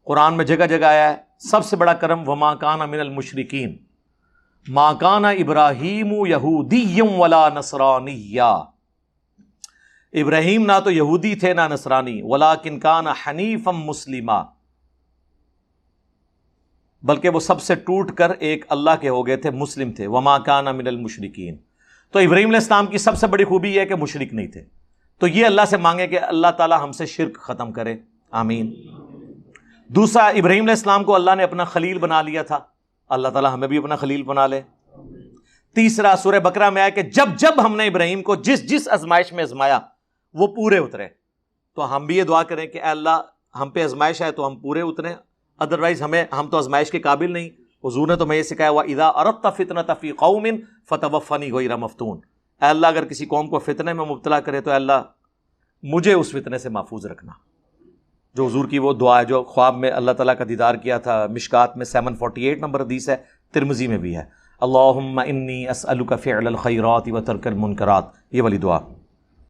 قرآن میں جگہ جگہ آیا ہے. سب سے بڑا کرم وما کان من المشرکین ما کان ابراہیم یہودی ولا نصرانیہ. ابراہیم نہ تو یہودی تھے نہ نصرانی. ولیکن کان حنیفا مسلما، بلکہ وہ سب سے ٹوٹ کر ایک اللہ کے ہو گئے تھے، مسلم تھے. وما کان من المشرکین. تو ابراہیم علیہ السلام کی سب سے بڑی خوبی یہ ہے کہ مشرک نہیں تھے. تو یہ اللہ سے مانگے کہ اللہ تعالی ہم سے شرک ختم کرے، آمین. دوسرا، ابراہیم علیہ السلام کو اللہ نے اپنا خلیل بنا لیا تھا، اللہ تعالی ہمیں بھی اپنا خلیل بنا لے. تیسرا، سورہ بقرہ میں آیا کہ جب ہم نے ابراہیم کو جس آزمائش میں آزمایا وہ پورے اترے. تو ہم بھی یہ دعا کریں کہ اے اللہ ہم پہ آزمائش ہے تو ہم پورے اتریں، ادروائز ہم تو آزمائش کے قابل نہیں. حضور نے تو میں یہ سکھایا وَإِذَا أَرَدْتَ فِتْنَةً فِي قَوْمٍ فَتَوَفَّنِي غَيْرَ مَفْتُونٍ. اے اللہ اگر کسی قوم کو فتنے میں مبتلا کرے تو اے اللہ مجھے اس فتنے سے محفوظ رکھنا. جو حضور کی وہ دعا ہے جو خواب میں اللہ تعالیٰ کا دیدار کیا تھا، مشکات میں 748 نمبر حدیث ہے، ترمذی میں بھی ہے. اللہم انی اسألک فعل الخیرات و ترک المنکرات، یہ والی دعا.